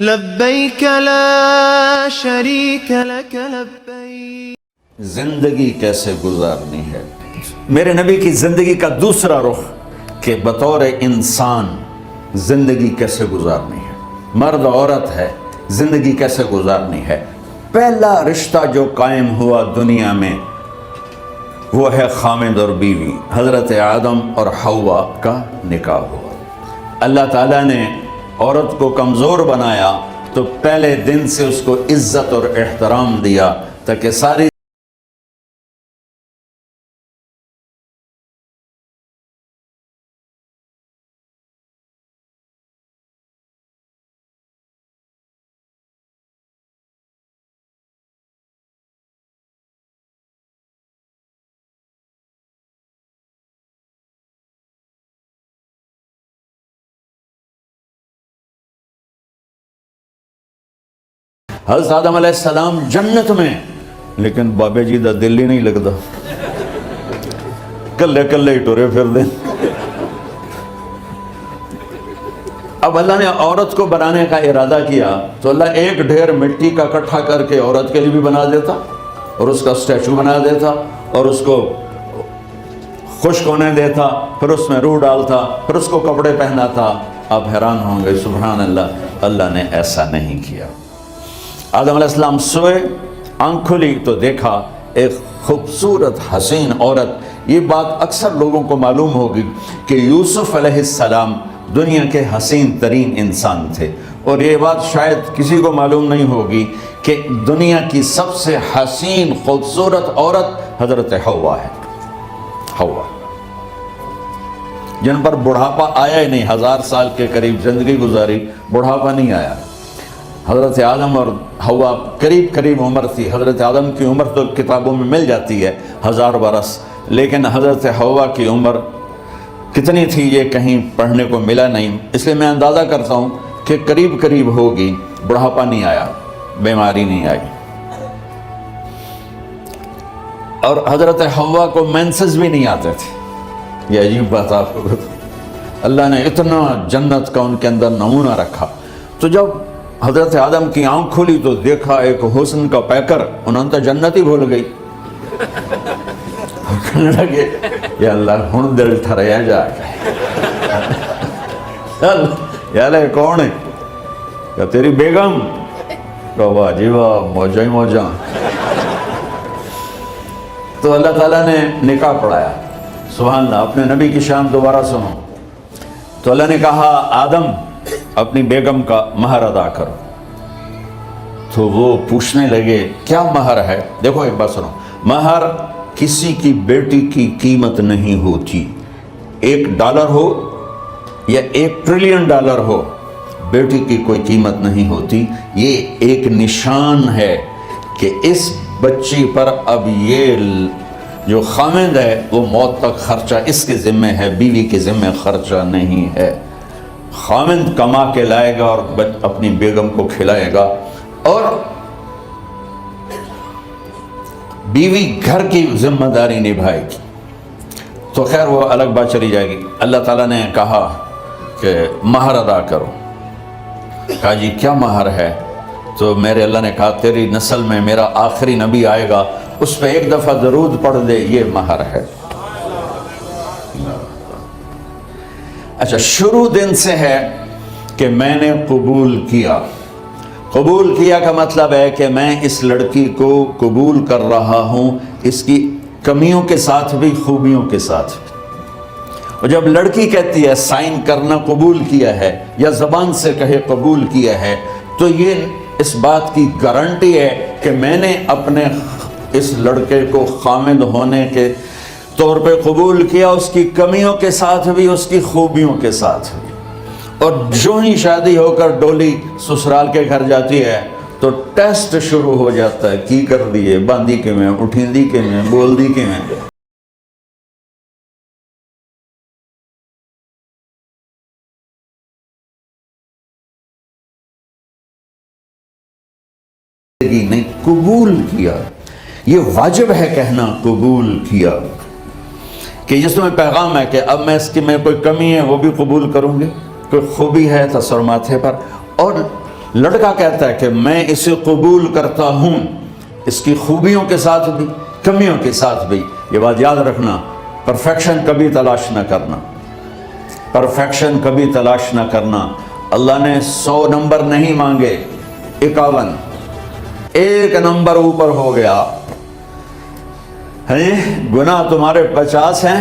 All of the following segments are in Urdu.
لبیک لا شریک لک لبیک. زندگی کیسے گزارنی ہے، میرے نبی کی زندگی کا دوسرا رخ کہ بطور انسان زندگی کیسے گزارنی ہے، مرد عورت ہے زندگی کیسے گزارنی ہے. پہلا رشتہ جو قائم ہوا دنیا میں وہ ہے خامد اور بیوی، حضرت آدم اور حوا کا نکاح ہوا. اللہ تعالیٰ نے عورت کو کمزور بنایا تو پہلے دن سے اس کو عزت اور احترام دیا تاکہ ساری حضرت آدم علیہ السلام جنت میں، لیکن بابے جی دا دل ہی نہیں لگتا، کلے کلے ہی ٹورے پھر دیں. اب اللہ نے عورت کو بنانے کا ارادہ کیا تو اللہ ایک ڈھیر مٹی کا اکٹھا کر کے عورت کے لیے بھی بنا دیتا اور اس کا اسٹیچو بنا دیتا اور اس کو خشک ہونے دیتا، پھر اس میں روح ڈالتا، پھر اس کو کپڑے پہناتا. آپ حیران ہوں گے سبحان اللہ، اللہ نے ایسا نہیں کیا. آدم علیہ السلام سوئے، آنکھ کھلی تو دیکھا ایک خوبصورت حسین عورت. یہ بات اکثر لوگوں کو معلوم ہوگی کہ یوسف علیہ السلام دنیا کے حسین ترین انسان تھے، اور یہ بات شاید کسی کو معلوم نہیں ہوگی کہ دنیا کی سب سے حسین خوبصورت عورت حضرت حوا ہے. حوا جن پر بڑھاپا آیا ہی نہیں، 1000 سال کے قریب زندگی گزاری، بڑھاپا نہیں آیا. حضرت آدم اور حوا قریب عمر تھی. حضرت آدم کی عمر تو کتابوں میں مل جاتی ہے 1000 برس، لیکن حضرت حوا کی عمر کتنی تھی یہ کہیں پڑھنے کو ملا نہیں. اس لیے میں اندازہ کرتا ہوں کہ قریب ہوگی. بڑھاپا نہیں آیا، بیماری نہیں آئی. اور حضرت حوا کو مینسز بھی نہیں آتے تھے. یہ عجیب بات آپ کو، اللہ نے اتنا جنت کا ان کے اندر نمونہ رکھا. تو جب حضرت آدم کی آنکھ کھلی تو دیکھا ایک حسن کا پیکر، انہوں نے تو جنت ہی بھول گئی. کہنے لگے یا اللہ ہن دل ٹھریا جا یا اللہ کون ہے؟ کہ تیری بیگم. کہ واہ جی واہ، موجاں ہی موجاں. تو اللہ تعالیٰ نے نکاح پڑھایا. سبحان اللہ، اپنے نبی کی شان دوبارہ سنو. تو اللہ نے کہا آدم اپنی بیگم کا مہر ادا کرو. تو وہ پوچھنے لگے کیا مہر ہے؟ دیکھو ایک بات سنو، مہر کسی کی بیٹی کی قیمت نہیں ہوتی. $1 ہو یا $1 ٹریلین ہو، بیٹی کی کوئی قیمت نہیں ہوتی. یہ ایک نشان ہے کہ اس بچی پر اب یہ جو خامد ہے وہ موت تک خرچہ اس کے ذمہ ہے، بیوی کے ذمہ خرچہ نہیں ہے. خامد کما کے لائے گا اور اپنی بیگم کو کھلائے گا، اور بیوی گھر کی ذمہ داری نبھائے گی. تو خیر وہ الگ بات چلی جائے گی. اللہ تعالیٰ نے کہا کہ مہر ادا کرو. کہا جی کیا مہر ہے؟ تو میرے اللہ نے کہا تیری نسل میں میرا آخری نبی آئے گا، اس پہ ایک دفعہ درود پڑھ دے، یہ مہر ہے. اچھا، شروع دن سے ہے کہ میں نے قبول کیا. قبول کیا کا مطلب ہے کہ میں اس لڑکی کو قبول کر رہا ہوں، اس کی کمیوں کے ساتھ بھی خوبیوں کے ساتھ بھی. اور جب لڑکی کہتی ہے سائن کرنا قبول کیا ہے، یا زبان سے کہے قبول کیا ہے، تو یہ اس بات کی گارنٹی ہے کہ میں نے اپنے اس لڑکے کو خامد ہونے کے طور پہ قبول کیا، اس کی کمیوں کے ساتھ بھی، اس کی خوبیوں کے ساتھ بھی. اور جو ہی شادی ہو کر ڈولی سسرال کے گھر جاتی ہے تو ٹیسٹ شروع ہو جاتا ہے، کی کر دیے، باندھی کے میں، اٹھیندی کے میں، بول دی کے میں. نہیں، قبول کیا. یہ واجب ہے کہنا قبول کیا، کہ جس میں پیغام ہے کہ اب میں اس کی میں کوئی کمی ہے وہ بھی قبول کروں گی، کوئی خوبی ہے تو سر ماتھے پر، اور لڑکا کہتا ہے کہ میں اسے قبول کرتا ہوں، اس کی خوبیوں کے ساتھ بھی کمیوں کے ساتھ بھی۔ یہ بات یاد رکھنا، پرفیکشن کبھی تلاش نہ کرنا، پرفیکشن کبھی تلاش نہ کرنا۔ اللہ نے 100 نمبر نہیں مانگے، 51، ایک نمبر اوپر ہو گیا۔ گناہ تمہارے 50 ہیں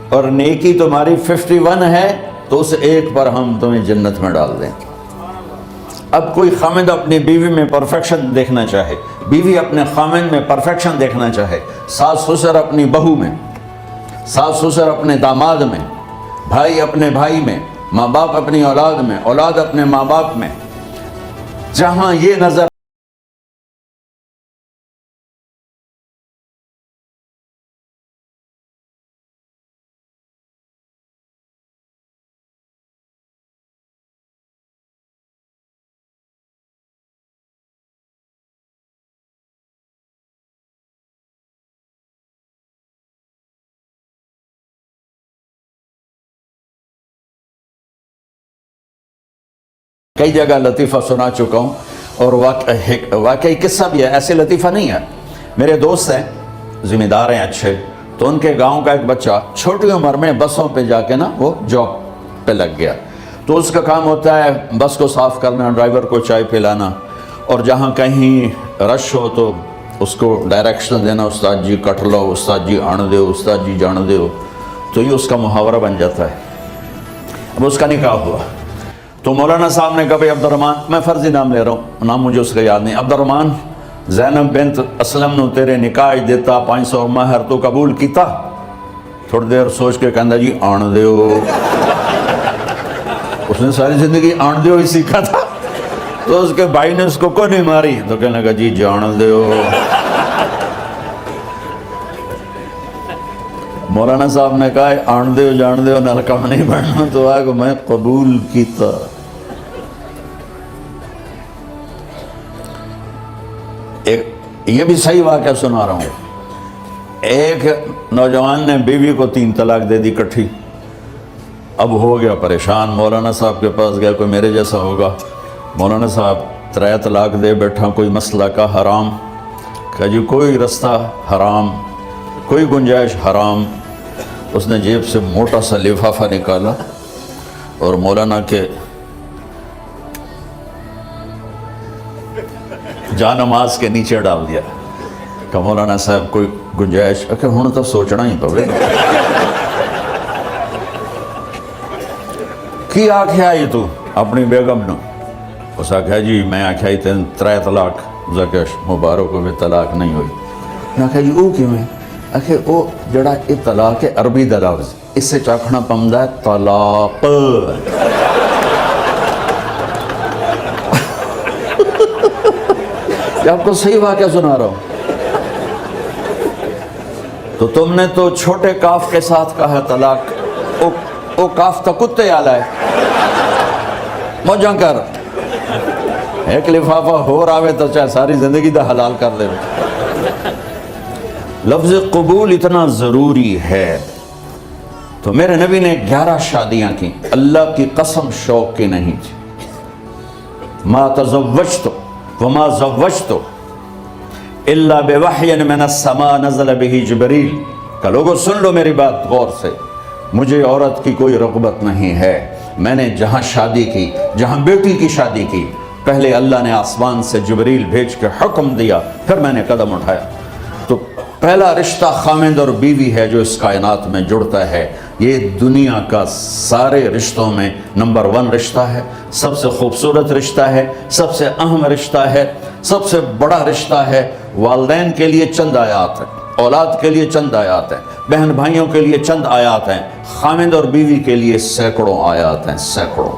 اور نیکی تمہاری 51 ہے، تو اس ایک پر ہم تمہیں جنت میں ڈال دیں۔ اب کوئی خامد اپنی بیوی میں پرفیکشن دیکھنا چاہے، بیوی اپنے خامد میں پرفیکشن دیکھنا چاہے، ساس سسر اپنی بہو میں، ساس سسر اپنے داماد میں، بھائی اپنے بھائی میں، ماں باپ اپنی اولاد میں، اولاد اپنے ماں باپ میں، جہاں یہ نظر کئی جگہ لطیفہ سنا چکا ہوں، اور واقعی قصہ بھی ہے، ایسے لطیفہ نہیں ہے۔ میرے دوست ہیں، ذمہ دار ہیں اچھے، تو ان کے گاؤں کا ایک بچہ چھوٹی عمر میں بسوں پہ جا کے نا وہ جاب پہ لگ گیا، تو اس کا کام ہوتا ہے بس کو صاف کرنا، ڈرائیور کو چائے پلانا، اور جہاں کہیں رش ہو تو اس کو ڈائریکشن دینا، استاد جی کٹ لو، استاد جی آن دو، استاد جی جان دو، تو یہ اس کا محاورہ بن جاتا ہے۔ اب اس کا نکاح ہوا تو مولانا صاحب نے کہا بھائی عبد الرحمن، میں فرضی نام لے رہا ہوں، نام مجھے اس کا یاد نہیں، عبد الرحمن زینب بنت اسلم نو تیرے نکاح دیتا 500 مہر تو قبول کیتا؟ تھوڑی دیر سوچ کے کہندا جی آن دیو۔ اس نے ساری زندگی آن دیو ہی سیکھا تھا، تو اس کے بھائی نے اس کو کوئی نہیں ماری، تو کہنے لگا جی جان دیو۔ مولانا صاحب نے کہا آن دیو جان دیو نال کم نہیں بڑھنا، تو آگے میں قبول کیتا۔ یہ بھی صحیح واقعہ سنا رہا ہوں۔ ایک نوجوان نے بیوی کو 3 طلاق دے دی کٹھی، اب ہو گیا پریشان، مولانا صاحب کے پاس گیا، کوئی میرے جیسا ہوگا، مولانا صاحب 3 طلاق دے بیٹھا، کوئی مسئلہ کا حرام؟ کہا جی کوئی رستہ حرام، کوئی گنجائش حرام۔ اس نے جیب سے موٹا سا لفافہ نکالا اور مولانا کے جا نماز کے نیچے ڈال دیا، کہ مولانا صاحب کوئی گنجائش؟ کہ ہوں تو سوچنا ہی پوے کی آکھیا یہ تو اپنی بیگم نو؟ اس آکھیا جی میں آکھیا ہی 3 طلاق، اس آکھیا مبارک ہوئے طلاق نہیں ہوئی۔ میں آکھیا جی او کیوں ہے؟ آکھے او جڑا یہ طلاق ہے عربی دا لفظ، اس سے چاکھنا پمدا ہے طلاق۔ آپ کو صحیح واقعہ سنا رہا ہوں۔ تو تم نے تو چھوٹے کاف کے ساتھ کہا ہے طلاق، او کاف تا کتے آلا ہے، موجاں کر، ایک لفافہ ہو راوے تو چاہے ساری زندگی دا حلال کر دے۔ لفظ قبول اتنا ضروری ہے۔ تو میرے نبی نے 11 شادیاں کی، اللہ کی قسم شوق کی نہیں تھی۔ ما تزوجت وما زوجت الا بوحی من السماء نزل به جبریل، کہ لوگوں سن لو میری بات غور سے، مجھے عورت کی کوئی رغبت نہیں ہے، میں نے جہاں شادی کی، جہاں بیٹی کی شادی کی، پہلے اللہ نے آسمان سے جبریل بھیج کے حکم دیا، پھر میں نے قدم اٹھایا۔ تو پہلا رشتہ خامند اور بیوی ہے جو اس کائنات میں جڑتا ہے، یہ دنیا کا سارے رشتوں میں نمبر 1 رشتہ ہے، سب سے خوبصورت رشتہ ہے، سب سے اہم رشتہ ہے، سب سے بڑا رشتہ ہے۔ والدین کے لیے چند آیات ہیں، اولاد کے لیے چند آیات ہیں، بہن بھائیوں کے لیے چند آیات ہیں، خامند اور بیوی کے لیے سینکڑوں آیات ہیں، سینکڑوں۔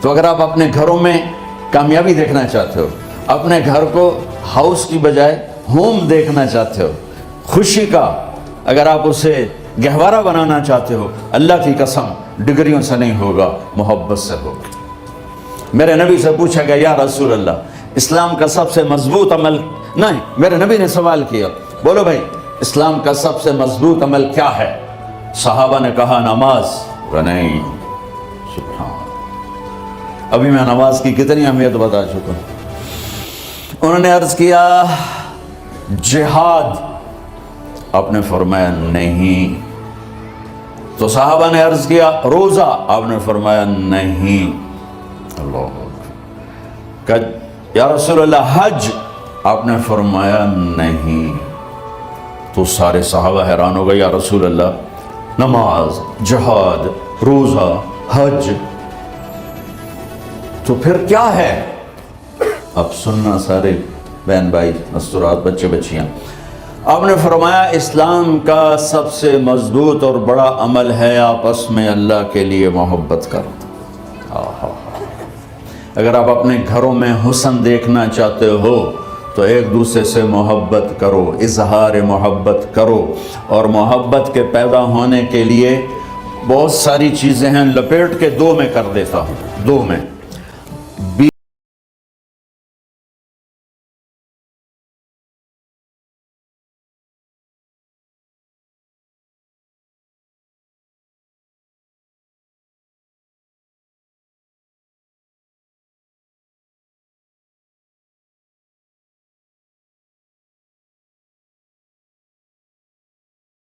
تو اگر آپ اپنے گھروں میں کامیابی دیکھنا چاہتے ہو، اپنے گھر کو ہاؤس کی بجائے ہوم دیکھنا چاہتے ہو، خوشی کا اگر آپ اسے گہوارہ بنانا چاہتے ہو، اللہ کی قسم ڈگریوں سے نہیں ہوگا، محبت سے ہوگا۔ میرے نبی سے پوچھا گیا یا رسول اللہ اسلام کا سب سے مضبوط عمل، نہیں، میرے نبی نے سوال کیا، بولو بھائی اسلام کا سب سے مضبوط عمل کیا ہے؟ صحابہ نے کہا نماز، نہیں، سبحان ابھی میں نماز کی کتنی اہمیت بتا چکا ہوں. انہوں نے عرض کیا جہاد، آپ نے فرمایا نہیں. تو صحابہ نے عرض کیا روزہ، آپ نے فرمایا نہیں. اللہ کہ یا رسول اللہ حج، آپ نے فرمایا نہیں. تو سارے صحابہ حیران ہو گئے، یا رسول اللہ نماز، جہاد، روزہ، حج، تو پھر کیا ہے؟ اب سننا سارے بہن بھائی، مستورات، بچے بچیاں. آپ نے فرمایا اسلام کا سب سے مضبوط اور بڑا عمل ہے آپس میں اللہ کے لیے محبت کرنا. اگر آپ اپنے گھروں میں حسن دیکھنا چاہتے ہو تو ایک دوسرے سے محبت کرو، اظہار محبت کرو. اور محبت کے پیدا ہونے کے لیے بہت ساری چیزیں ہیں، لپیٹ کے دو میں کر دیتا ہوں. دو میں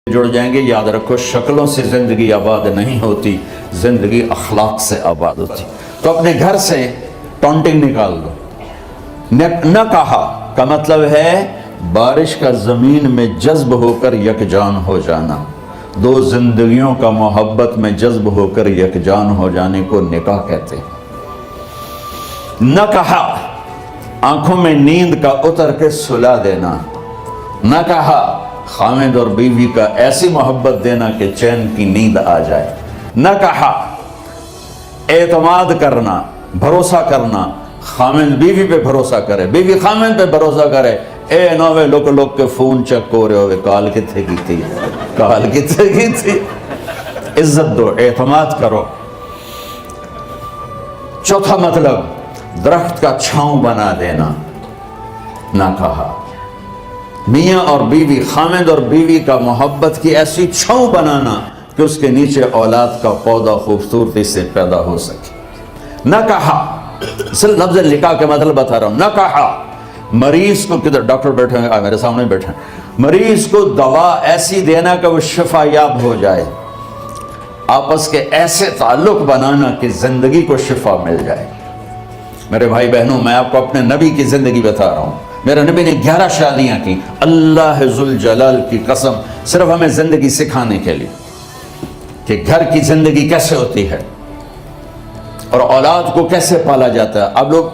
جڑ جائیں گے. یاد رکھو شکلوں سے زندگی آباد نہیں ہوتی، زندگی اخلاق سے آباد ہوتی. تو اپنے گھر سے ٹونٹنگ نکال دو. نہ کہا کا مطلب ہے بارش کا زمین میں جذب ہو کر یکجان ہو جانا. دو زندگیوں کا محبت میں جذب ہو کر یکجان ہو جانے کو نکاح کہتے ہیں. نہ کہا آنکھوں میں نیند کا اتر کے سلا دینا. نہ کہا خاوند اور بیوی کا ایسی محبت دینا کہ چین کی نیند آ جائے. نہ کہا اعتماد کرنا، بھروسہ کرنا. خاوند بیوی پہ بھروسہ کرے، بیوی خاوند پہ بھروسہ کرے. اے نوے لوگ کے فون چیک ہو رہے ہوئے، کال کتنے کی تھی، کال کتنے کی تھی. عزت دو، اعتماد کرو. چوتھا مطلب درخت کا چھاؤں بنا دینا. نہ کہا میاں اور بیوی، خاوند اور بیوی کا محبت کی ایسی چھاؤں بنانا کہ اس کے نیچے اولاد کا پودا خوبصورتی سے پیدا ہو سکے. نہ کہا صرف لفظ نکاح کے مطلب بتا رہا ہوں. نہ کہا مریض کو، کدھر ڈاکٹر بیٹھے ہیں میرے سامنے بیٹھے ہیں، مریض کو دوا ایسی دینا کہ وہ شفا یاب ہو جائے. آپس کے ایسے تعلق بنانا کہ زندگی کو شفا مل جائے. میرے بھائی بہنوں، میں آپ کو اپنے نبی کی زندگی بتا رہا ہوں. میرے نبی نے 11 شادیاں کی. اللہ ذوالجلال کی قسم، صرف ہمیں زندگی سکھانے کے لیے کہ گھر کی زندگی کیسے ہوتی ہے اور اولاد کو کیسے پالا جاتا ہے. اب لوگ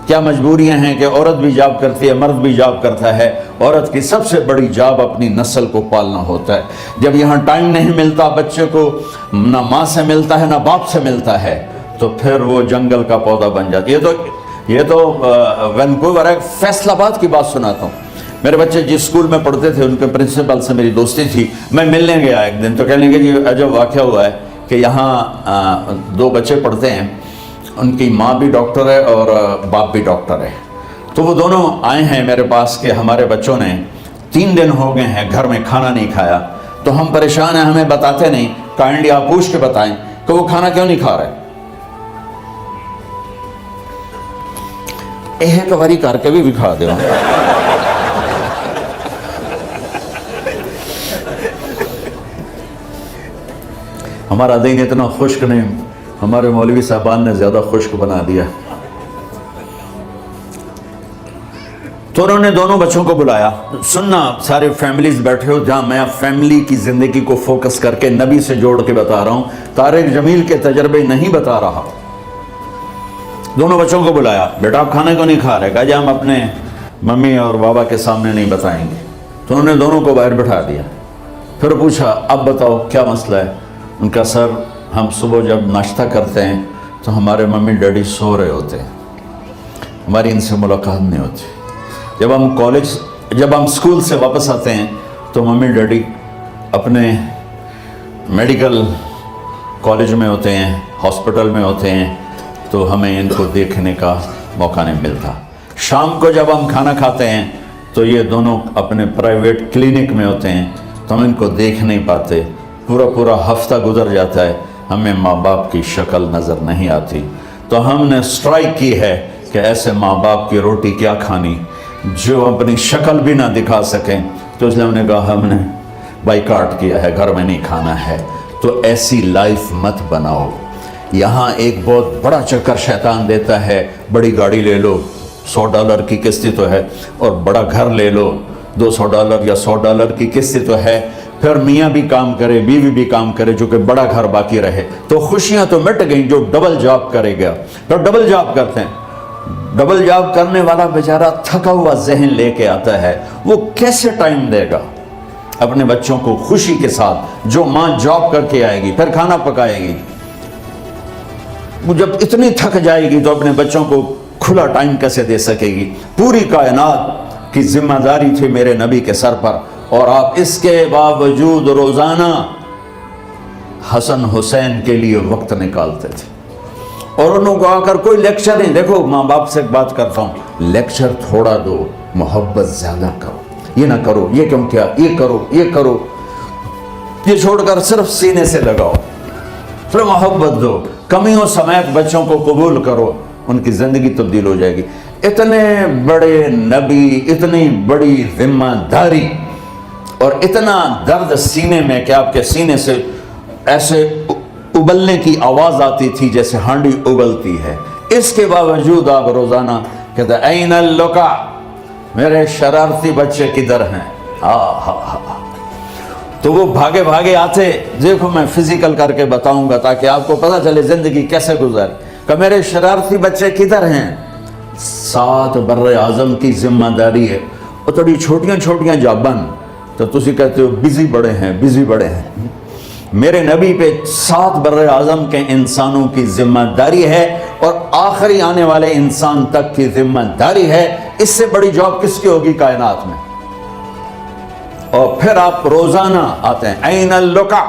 کیا مجبوریاں ہیں کہ عورت بھی جاب کرتی ہے، مرد بھی جاب کرتا ہے. عورت کی سب سے بڑی جاب اپنی نسل کو پالنا ہوتا ہے. جب یہاں ٹائم نہیں ملتا بچے کو، نہ ماں سے ملتا ہے نہ باپ سے ملتا ہے، تو پھر وہ جنگل کا پودا بن جاتی ہے. یہ تو وینکوور ہے. فیصل آباد کی بات سناتا ہوں. میرے بچے جس اسکول میں پڑھتے تھے ان کے پرنسپل سے میری دوستی تھی. میں ملنے گیا ایک دن، تو کہنے لگے جی عجب واقعہ ہوا ہے کہ یہاں 2 بچے پڑھتے ہیں، ان کی ماں بھی ڈاکٹر ہے اور باپ بھی ڈاکٹر ہے. تو وہ دونوں آئے ہیں میرے پاس کہ ہمارے بچوں نے 3 دن ہو گئے ہیں گھر میں کھانا نہیں کھایا، تو ہم پریشان ہیں، ہمیں بتاتے نہیں. کائنڈلی آپ پوچھ کے بتائیں کہ وہ کھانا کیوں نہیں کھا رہے. ایک باری کر کے بھی کھا دے. ہمارا دین اتنا خشک نہیں، ہمارے مولوی صاحبان نے زیادہ خشک بنا دیا. تو انہوں نے دونوں بچوں کو بلایا. سننا، سارے فیملیز بیٹھے ہو جہاں میں فیملی کی زندگی کو فوکس کر کے نبی سے جوڑ کے بتا رہا ہوں، طارق جمیل کے تجربے نہیں بتا رہا. دونوں بچوں کو بلایا. بیٹا آپ کھانا کیوں نہیں کھا رہے؟ کہا جی ہم اپنے ممی اور بابا کے سامنے نہیں بتائیں گے. تو انہوں نے دونوں کو باہر بٹھا دیا. پھر پوچھا اب بتاؤ کیا مسئلہ ہے؟ ان کا سر ہم صبح جب ناشتہ کرتے ہیں تو ہمارے ممی ڈیڈی سو رہے ہوتے ہیں، ہماری ان سے ملاقات نہیں ہوتی. جب ہم اسکول سے واپس آتے ہیں تو ممی ڈیڈی اپنے میڈیکل کالج میں ہوتے ہیں، ہاسپٹل میں ہوتے ہیں، تو ہمیں ان کو دیکھنے کا موقع نہیں ملتا. شام کو جب ہم کھانا کھاتے ہیں تو یہ دونوں اپنے پرائیویٹ کلینک میں ہوتے ہیں، تو ہم ان کو دیکھ نہیں پاتے. پورا ہفتہ گزر جاتا ہے، ہمیں ماں باپ کی شکل نظر نہیں آتی. تو ہم نے اسٹرائک کی ہے کہ ایسے ماں باپ کی روٹی کیا کھانی جو اپنی شکل بھی نہ دکھا سکیں. تو اس لیے ہم نے کہا ہم نے بائیکاٹ کیا ہے, گھر میں نہیں کھانا ہے. تو ایسی لائف مت بناؤ. یہاں ایک بہت بڑا چکر شیطان دیتا ہے, بڑی گاڑی لے لو, $100 کی قسط تو ہے, اور بڑا گھر لے لو, $200 یا $100 کی قسط تو ہے. پھر میاں بھی کام کرے, بیوی بھی کام کرے, جو کہ بڑا گھر باقی رہے, تو خوشیاں تو مٹ گئیں. جو ڈبل جاب کرے گا, تو ڈبل جاب کرتے ہیں. ڈبل جاب کرنے والا بیچارہ تھکا ہوا ذہن لے کے آتا ہے, وہ کیسے ٹائم دے گا اپنے بچوں کو خوشی کے ساتھ؟ جو ماں جاب کر کے آئے گی, پھر کھانا پکائے گی, وہ جب اتنی تھک جائے گی تو اپنے بچوں کو کھلا ٹائم کیسے دے سکے گی؟ پوری کائنات کی ذمہ داری تھی میرے نبی کے سر پر, اور آپ اس کے باوجود روزانہ حسن حسین کے لیے وقت نکالتے تھے. اور انہوں کو آ کر کوئی لیکچر نہیں. دیکھو ماں باپ سے ایک بات کرتا ہوں, لیکچر تھوڑا دو, محبت زیادہ کرو. یہ نہ کرو, یہ کیوں کیا, یہ کرو, یہ کرو, یہ چھوڑ کر صرف سینے سے لگاؤ, صرف محبت دو. کمیوں سمیت بچوں کو قبول کرو, ان کی زندگی تبدیل ہو جائے گی. اتنے بڑے نبی, اتنی بڑی ذمہ داری, اور اتنا درد سینے میں کہ آپ کے سینے سے ایسے ابلنے کی آواز آتی تھی جیسے ہانڈی ابلتی ہے. اس کے باوجود آپ روزانہ کہتے ہیں این اللقا, میرے شرارتی بچے کدھر ہیں؟ تو وہ بھاگے بھاگے آتے. دیکھو میں فزیکل کر کے بتاؤں گا تاکہ آپ کو پتہ چلے زندگی کیسے گزر, کہ میرے شرارتی بچے کدھر ہیں. 7 بر اعظم کی ذمہ داری ہے, اور تھوڑی چھوٹیاں چھوٹیاں جابن, تو تسی کہتے ہو بزی بڑے ہیں, بزی بڑے ہیں. میرے نبی پہ 7 بر اعظم کے انسانوں کی ذمہ داری ہے, اور آخری آنے والے انسان تک کی ذمہ داری ہے. اس سے بڑی جاب کس کی ہوگی کائنات میں؟ اور پھر آپ روزانہ آتے ہیں این اللقا,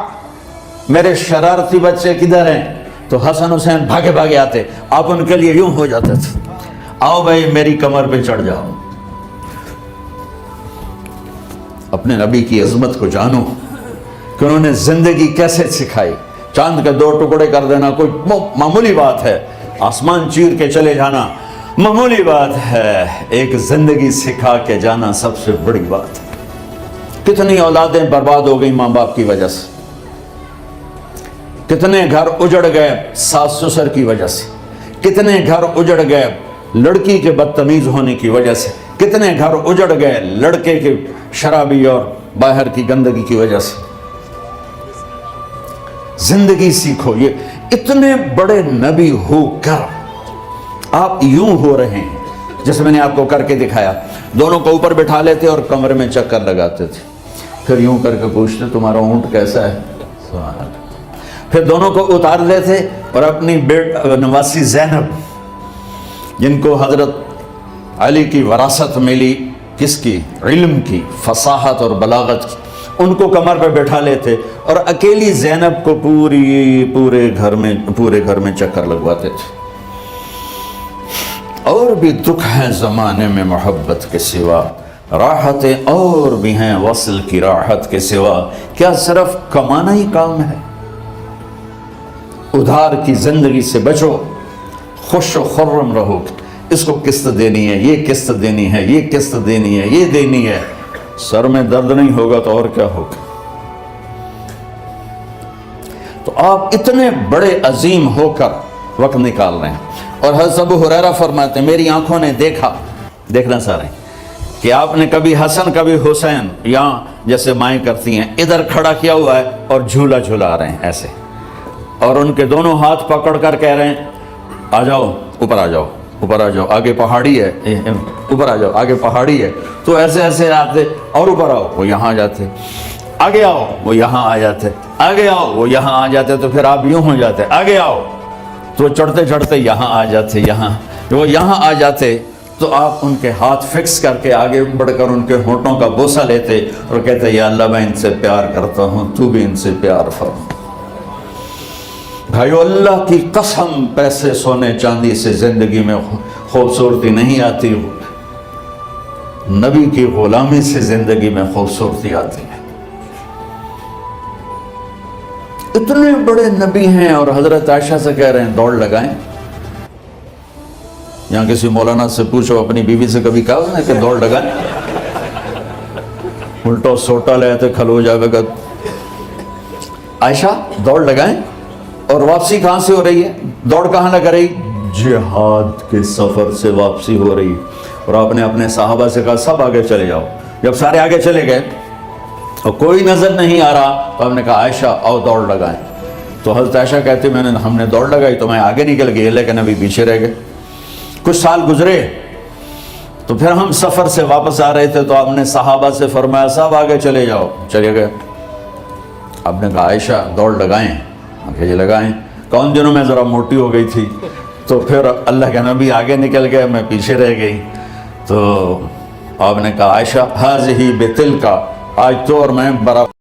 میرے شرارتی بچے کدھر ہیں؟ تو حسن حسین بھاگے بھاگے آتے. آپ ان کے لیے یوں ہو جاتے تھے, آؤ بھائی میری کمر پہ چڑھ جاؤ. اپنے نبی کی عظمت کو جانو کہ انہوں نے زندگی کیسے سکھائی. چاند کے 2 ٹکڑے کر دینا کوئی معمولی بات ہے, آسمان چیر کے چلے جانا معمولی بات ہے, ایک زندگی سکھا کے جانا سب سے بڑی بات ہے. کتنی اولادیں برباد ہو گئی ماں باپ کی وجہ سے, کتنے گھر اجڑ گئے ساس سسر کی وجہ سے, کتنے گھر اجڑ گئے لڑکی کے بدتمیز ہونے کی وجہ سے, کتنے گھر اجڑ گئے لڑکے کے شرابی اور باہر کی گندگی کی وجہ سے. زندگی سیکھو. یہ اتنے بڑے نبی ہو کر آپ یوں ہو رہے ہیں جیسے میں نے آپ کو کر کے دکھایا. دونوں کو اوپر بٹھا لیتے اور کمرے میں چکر لگاتے تھے, پھر یوں کر کے پوچھتے تمہارا اونٹ کیسا ہے, پھر دونوں کو اتار لیتے اور اپنی نواسی زینب, جن کو حضرت علی کی وراثت ملی, کس کی؟ علم کی, فصاحت اور بلاغت کی, ان کو کمر پہ بٹھا لیتے اور اکیلی زینب کو پورے گھر میں چکر لگواتے تھے. اور بھی دکھ ہیں زمانے میں محبت کے سوا, راحتیں اور بھی ہیں وصل کی راحت کے سوا. کیا صرف کمانا ہی کام ہے؟ ادھار کی زندگی سے بچو, خوش و خرم رہو. اس کو قسط دینی ہے, یہ قسط دینی ہے, یہ قسط دینی ہے, یہ دینی ہے. سر میں درد نہیں ہوگا تو اور کیا ہوگا؟ تو آپ اتنے بڑے عظیم ہو کر وقت نکال رہے ہیں. اور حضرت ابو ہریرہ فرماتے ہیں میری آنکھوں نے دیکھنا سارے کہ آپ نے کبھی حسن کبھی حسین, یہاں جیسے مائیں کرتی ہیں, ادھر کھڑا کیا ہوا ہے اور جھولا جھولا رہے ہیں ایسے, اور ان کے دونوں ہاتھ پکڑ کر کہہ رہے ہیں آ جاؤ, اوپر آ جاؤ, اوپر آ جاؤ, آگے پہاڑی ہے, اوپر آ جاؤ, آگے پہاڑی ہے. تو ایسے آتے اور اوپر آؤ, وہ یہاں آ جاتے, آگے آؤ, وہ یہاں آ جاتے, آگے آؤ, وہ یہاں آ جاتے. تو پھر آپ یوں ہو جاتے, آگے آؤ, تو چڑھتے چڑھتے یہاں آ جاتے, وہ یہاں آ جاتے. تو آپ ان کے ہاتھ فکس کر کے آگے بڑھ کر ان کے ہونٹوں کا بوسہ لیتے اور کہتے یا اللہ میں ان سے پیار کرتا ہوں, تو بھی ان سے پیار فرما. بھائیو اللہ کی قسم, پیسے سونے چاندی سے زندگی میں خوبصورتی نہیں آتی, نبی کی غلامی سے زندگی میں خوبصورتی آتی ہے. اتنے بڑے نبی ہیں اور حضرت عائشہ سے کہہ رہے ہیں دوڑ لگائیں. یہاں کسی مولانا سے پوچھو اپنی بیوی سے کبھی کہا اس نے کہ دوڑ لگائیں؟ الٹو سوٹا لے تو کھلو جائے گا. عائشہ دوڑ لگائیں. اور واپسی کہاں سے ہو رہی ہے؟ دوڑ کہاں لگ رہی؟ جہاد کے سفر سے واپسی ہو رہی. اور آپ نے اپنے صحابہ سے کہا سب آگے چلے جاؤ. جب سارے آگے چلے گئے اور کوئی نظر نہیں آ رہا تو ہم نے کہا عائشہ آؤ دوڑ لگائیں. تو حضرت عائشہ کہتے ہم نے دوڑ لگائی تو میں آگے نکل گئی لیکن ابھی پیچھے رہ گئے. کچھ سال گزرے تو پھر ہم سفر سے واپس آ رہے تھے تو آپ نے صحابہ سے فرمایا سب آگے چلے جاؤ. چلے گئے. آپ نے کہا عائشہ دوڑ لگائیں؟ کہ یہ لگائیں. کون دنوں میں ذرا موٹی ہو گئی تھی تو پھر اللہ کے نبی آگے نکل گئے, میں پیچھے رہ گئی. تو آپ نے کہا عائشہ ہاذہ بتلک, آج تو اور میں برابر